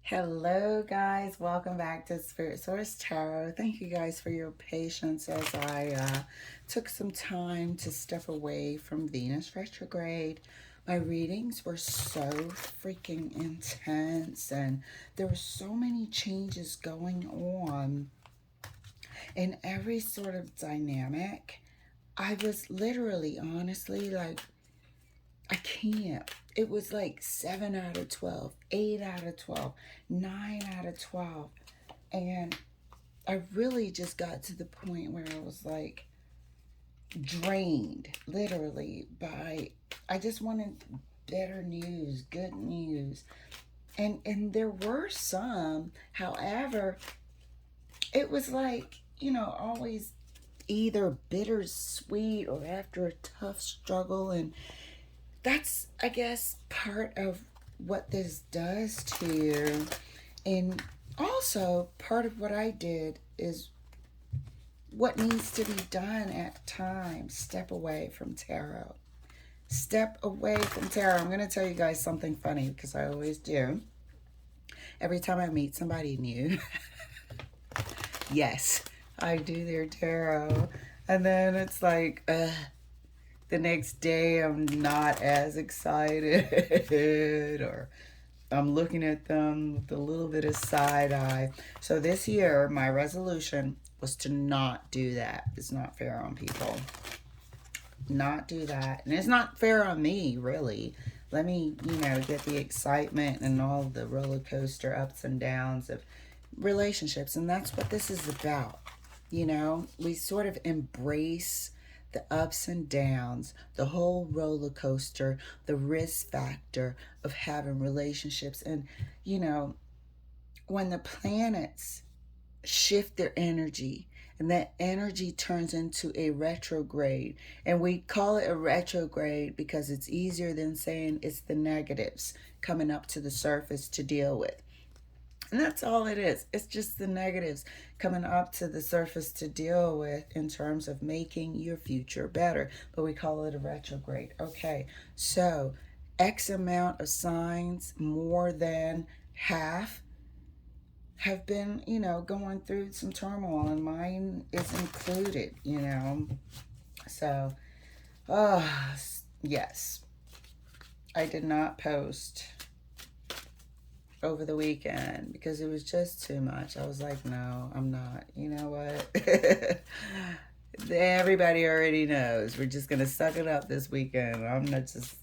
Hello, guys. Welcome back to Spirit Source Tarot. Thank you guys for your patience as I took some time to step away from Venus retrograde. My readings were so freaking intense, and there were so many changes going on in every sort of dynamic. I was literally, honestly, like, I can't. It was like 7 out of 12, 8 out of 12, 9 out of 12. And I really just got to the point where I was like drained, literally, by, I just wanted better news, good news. And there were some, however, it was like, always either bittersweet or after a tough struggle. And that's, I guess, part of what this does to you. And also, part of what I did is what needs to be done at times. Step away from tarot. Step away from tarot. I'm going to tell you guys something funny because I always do. Every time I meet somebody new, yes, I do their tarot. And then it's like, the next day I'm not as excited, or I'm looking at them with a little bit of side eye. So this year, my resolution was to not do that. It's not fair on people. Not do that. And it's not fair on me, really. Let me, get the excitement and all the roller coaster ups and downs of relationships. And that's what this is about. We sort of embrace the ups and downs, the whole roller coaster, the risk factor of having relationships. And, you know, when the planets shift their energy and that energy turns into a retrograde, and we call it a retrograde because it's easier than saying it's the negatives coming up to the surface to deal with. And that's all it is. It's just the negatives coming up to the surface to deal with in terms of making your future better. But we call it a retrograde. Okay, so X amount of signs, more than half, have been, going through some turmoil, and mine is included. So, yes, I did not post over the weekend because it was just too much. I was like, no, I'm not. You know what? Everybody already knows. We're just going to suck it up this weekend. I'm not just,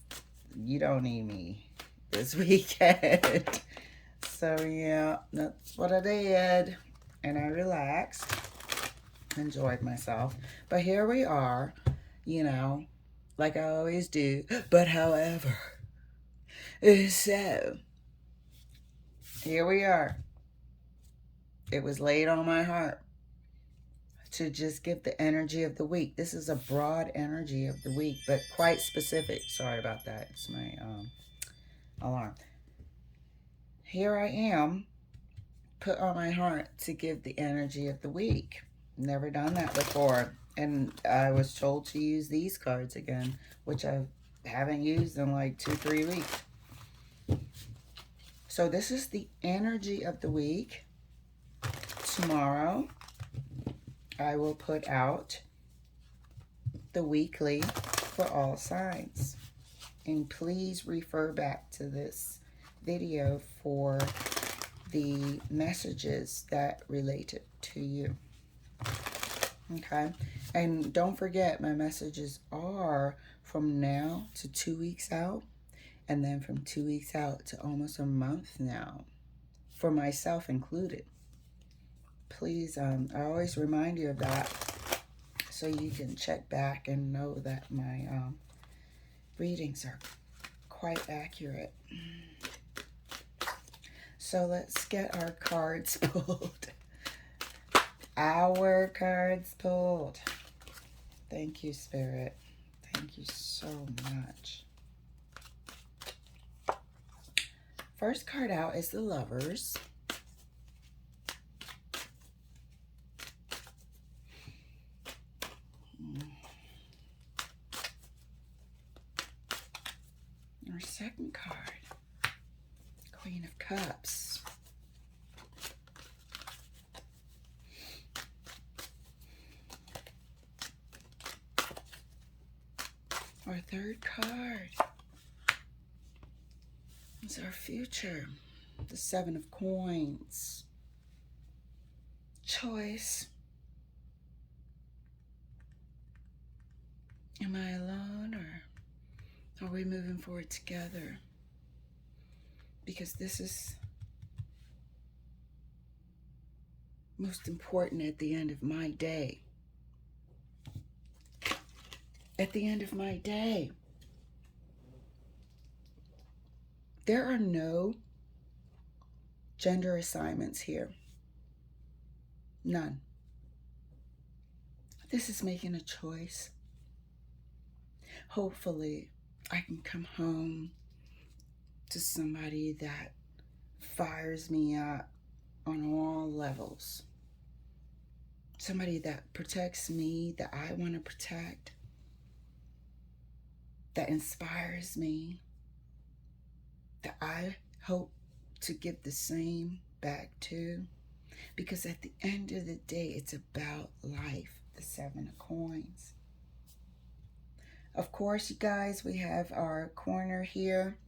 you don't need me this weekend. So, yeah, that's what I did. And I relaxed, enjoyed myself. But here we are, like I always do. But however, so here we are. It was laid on my heart to just give the energy of the week. This is a broad energy of the week, but quite specific. Sorry about that. It's my alarm. Here I am, put on my heart to give the energy of the week. Never done that before. And I was told to use these cards again, which I haven't used in like 2-3 weeks. So this is the energy of the week. Tomorrow, I will put out the weekly for all signs. And please refer back to this video for the messages that related to you. Okay? And don't forget, my messages are from now to 2 weeks out, and then from 2 weeks out to almost a month now, for myself included. Please, I always remind you of that so you can check back and know that my readings are quite accurate. So let's get our cards pulled. Our cards pulled. Thank you, Spirit. Thank you so much. First card out is the Lovers. Our second card, Queen of Cups. Our third card is our future. The Seven of Coins. Choice. Am I alone, or are we moving forward together? Because this is most important at the end of my day. At the end of my day, there are no gender assignments here. None. This is making a choice. Hopefully, I can come home to somebody that fires me up on all levels. Somebody that protects me, that I want to protect, that inspires me, that I hope to give the same back to. Because at the end of the day, it's about life, the Seven of Coins. Of course, you guys, we have our corner here.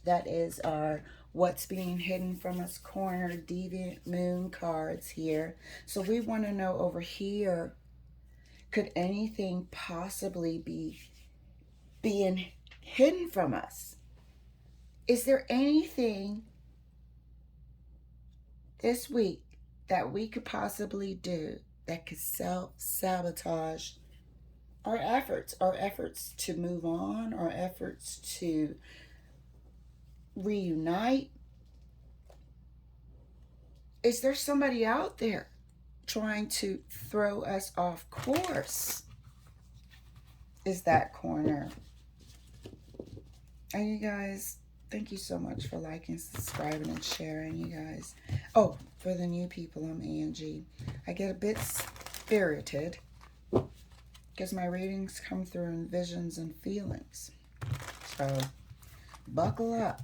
That is our What's Being Hidden From Us corner, Deviant Moon cards here. So we want to know over here, could anything possibly be being hidden from us? Is there anything this week that we could possibly do that could self-sabotage our efforts to move on, our efforts to reunite? Is there somebody out there trying to throw us off course? Is that corner. And you guys, thank you so much for liking, subscribing, and sharing, you guys. Oh, for the new people, I'm Angie. I get a bit spirited because my readings come through in visions and feelings. So, buckle up.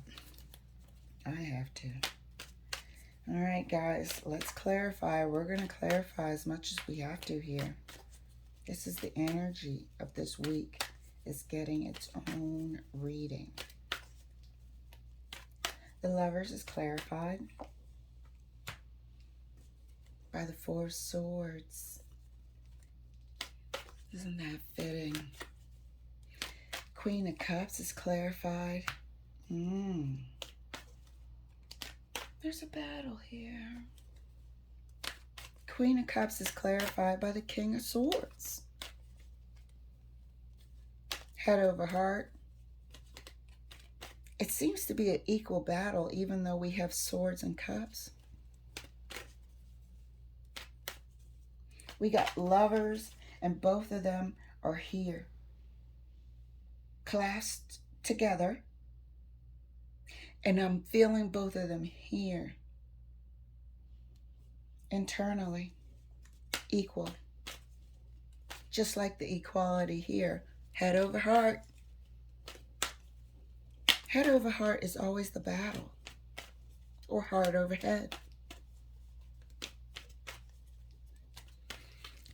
I have to. All right, guys, let's clarify. We're going to clarify as much as we have to here. This is the energy of this week. It's getting its own reading. The Lovers is clarified by the Four of Swords. Isn't that fitting? Queen of Cups is clarified. There's a battle here. Queen of Cups is clarified by the King of Swords. Head over heart. It seems to be an equal battle, even though we have swords and cups. We got Lovers, and both of them are here, clasped together. And I'm feeling both of them here, internally, equal. Just like the equality here. Head over heart. Head over heart is always the battle, or heart over head.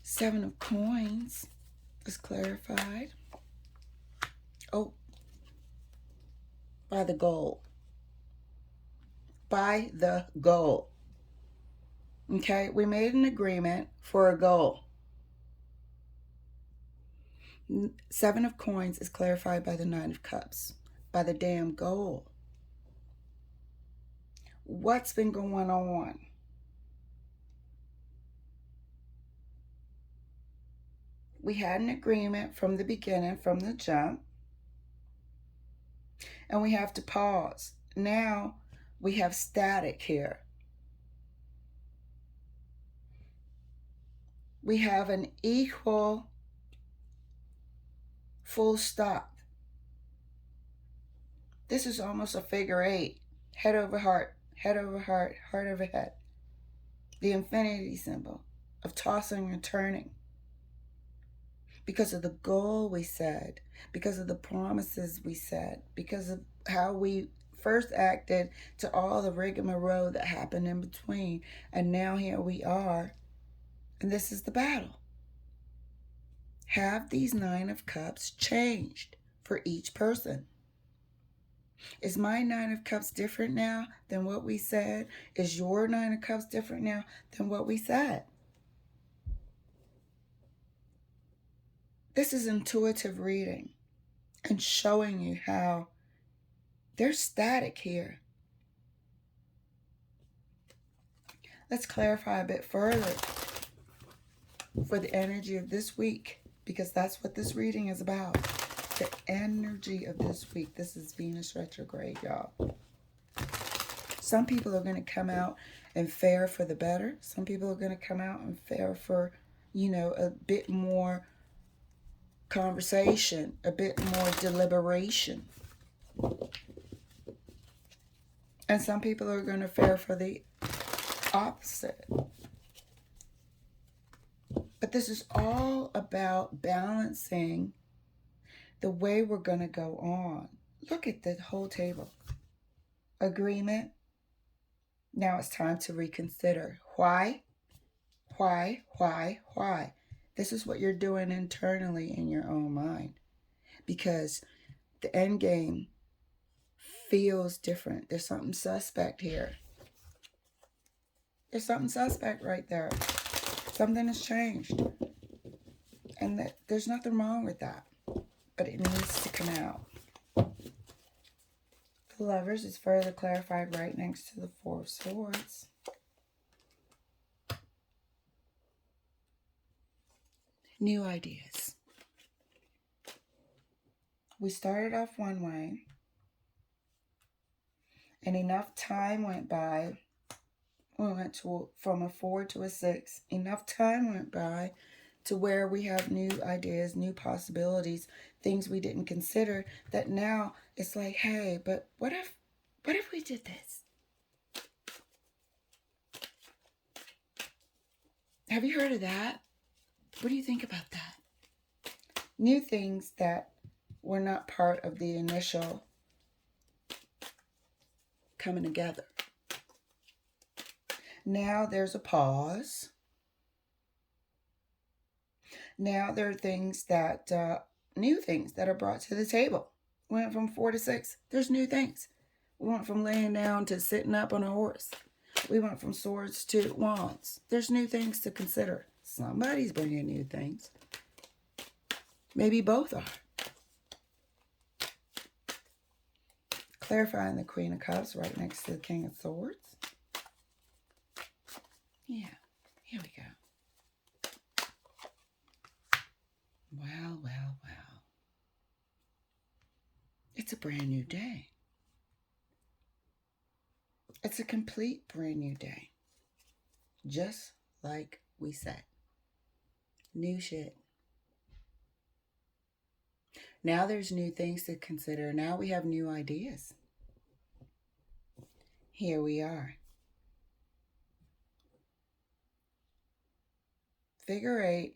Seven of Coins is clarified. Oh, by the goal. By the goal. Okay, we made an agreement for a goal. Seven of Coins is clarified by the Nine of Cups. By the damn goal. What's been going on? We had an agreement from the beginning, from the jump. And we have to pause. Now we have static here. We have an equal full stop. This is almost a figure eight. Head over heart, head over heart, heart over head. The infinity symbol of tossing and turning. Because of the goal we said, because of the promises we said, because of how we first acted to all the rigmarole that happened in between. And now here we are, and this is the battle. have these Nine of Cups changed for each person? Is my Nine of Cups different now than what we said? Is your Nine of Cups different now than what we said? This is intuitive reading and showing you how there's static here. Let's clarify a bit further for the energy of this week, because that's what this reading is about. The energy of this week. This is Venus retrograde, y'all. Some people are going to come out and fare for the better. Some people are going to come out and fare for, a bit more conversation, a bit more deliberation. And some people are going to fare for the opposite. But this is all about balancing the way we're going to go on. Look at the whole table. Agreement. Now it's time to reconsider. Why? Why? This is what you're doing internally in your own mind. Because the end game feels different. There's something suspect here. There's something suspect right there. Something has changed. And there's nothing wrong with that. But it needs to come out. The Lovers is further clarified right next to the Four of Swords. New ideas. We started off one way, and enough time went by. We went from a 4 to a 6. Enough time went by to where we have new ideas, new possibilities, things we didn't consider, that now it's like, hey, but what if we did this? Have you heard of that? What do you think about that? New things that were not part of the initial coming together. Now there's a pause. Now there are things that, new things that are brought to the table. We went from 4 to 6. There's new things. We went from laying down to sitting up on a horse. We went from swords to wands. There's new things to consider. Somebody's bringing new things. Maybe both are. Clarifying the Queen of Cups right next to the King of Swords. Yeah, here we go. Well. It's a brand new day. It's a complete brand new day. Just like we said. New shit. Now there's new things to consider. Now we have new ideas. Here we are. Figure 8,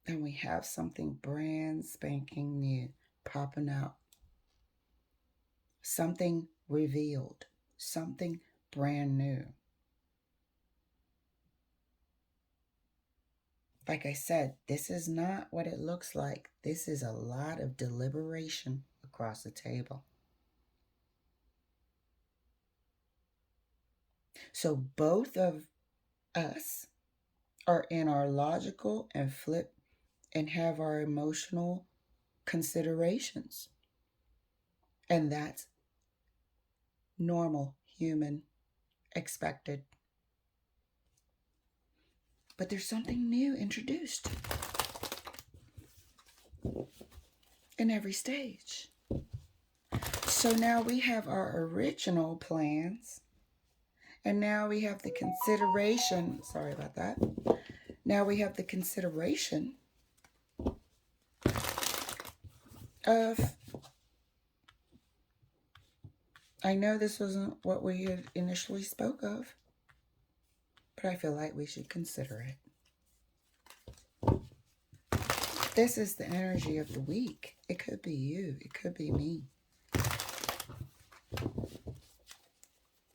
and we have something brand spanking new popping out. Something revealed. Something brand new. Like I said, this is not what it looks like. This is a lot of deliberation across the table. So both of us are in our logical and flip and have our emotional considerations. And that's normal, human, expected. But there's something new introduced in every stage. So now we have our original plans, and now we have the consideration. Sorry about that. Now we have the consideration of, I know this wasn't what we had initially spoke of, but I feel like we should consider it. This is the energy of the week. It could be you. It could be me.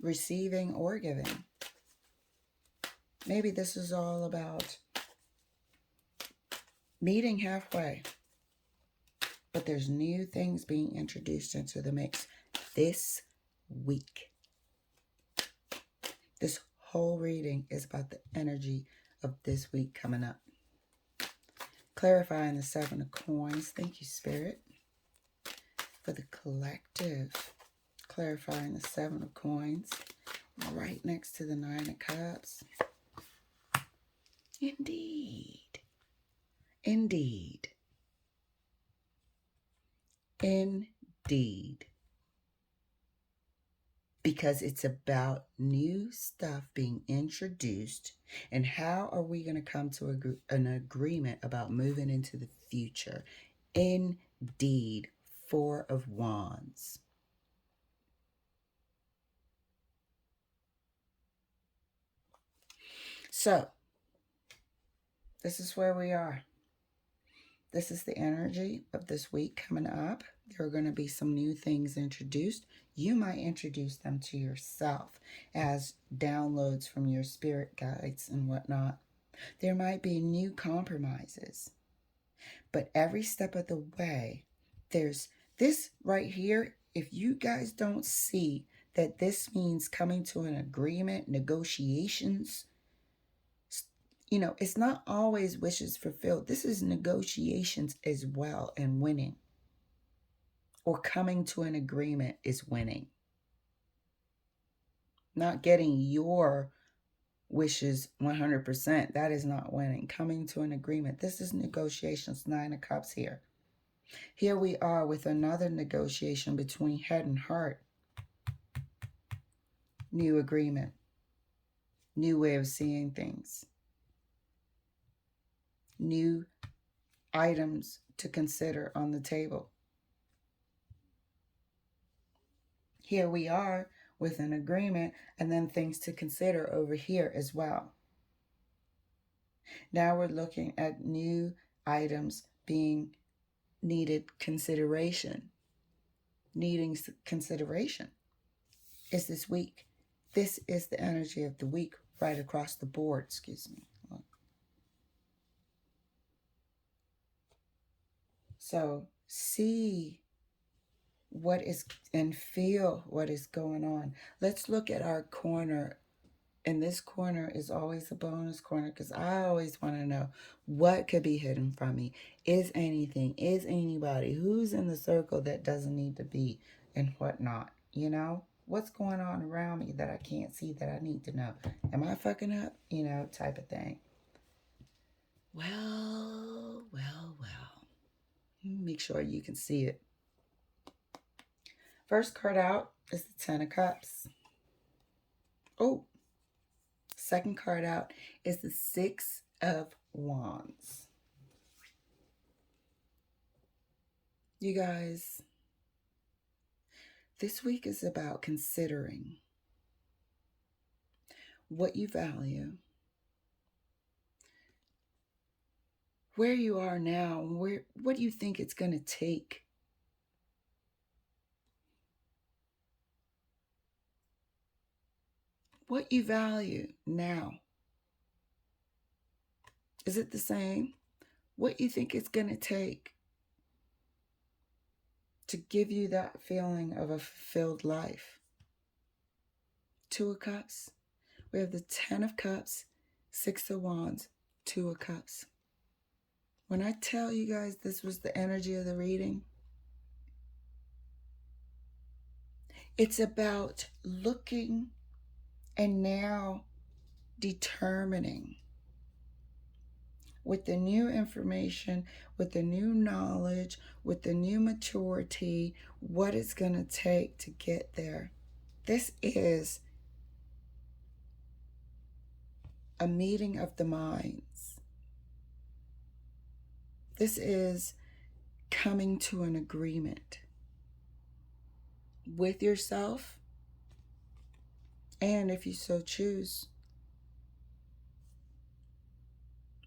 Receiving or giving. Maybe this is all about meeting halfway. But there's new things being introduced into the mix this week. This whole reading is about the energy of this week coming up. Clarifying the Seven of Coins. Thank you, Spirit, for the collective. Clarifying the Seven of Coins. Right next to the Nine of Cups. Indeed. Indeed. Indeed. Because it's about new stuff being introduced, and how are we going to come to an agreement about moving into the future? Indeed. Four of Wands. So, this is where we are. This is the energy of this week coming up. There are going to be some new things introduced. You might introduce them to yourself as downloads from your spirit guides and whatnot. There might be new compromises. But every step of the way, there's this right here. If you guys don't see that this means coming to an agreement, negotiations, you know, it's not always wishes fulfilled. This is negotiations as well, and winning. Or coming to an agreement is winning. Not getting your wishes 100%. That is not winning. Coming to an agreement. This is negotiations. Nine of Cups here. Here we are with another negotiation between head and heart. New agreement. New way of seeing things. New items to consider on the table. Here we are with an agreement, and then things to consider over here as well. Now we're looking at new items being needed consideration. Needing consideration is this week. This is the energy of the week right across the board, excuse me. So see what is and feel what is going on. Let's look at our corner. And this corner is always a bonus corner because I always want to know what could be hidden from me. Is anything, is anybody, who's in the circle that doesn't need to be, and whatnot, you know? What's going on around me that I can't see that I need to know? Am I fucking up? You know, type of thing. Well. Make sure you can see it. First card out is the Ten of Cups. Oh. Second card out is the Six of Wands. You guys, this week is about considering what you value, where you are now, what do you think it's going to take what you value now. Is it the same? What you think it's going to take to give you that feeling of a fulfilled life? Two of Cups. We have the Ten of Cups, Six of Wands, Two of Cups. When I tell you guys this was the energy of the reading, it's about looking and now determining with the new information, with the new knowledge, with the new maturity, what it's going to take to get there. This is a meeting of the minds. This is coming to an agreement with yourself, and if you so choose,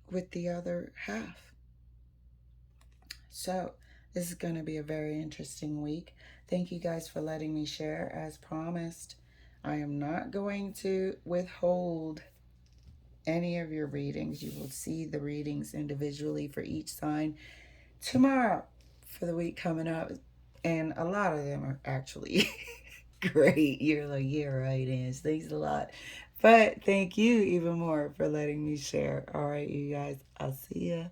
with the other half. So this is going to be a very interesting week. Thank you guys for letting me share. As promised, I am not going to withhold any of your readings. You will see the readings individually for each sign tomorrow for the week coming up. And a lot of them are actually great. You're like, yeah, right, Ange. Thanks a lot. But thank you even more for letting me share. All right, you guys, I'll see ya.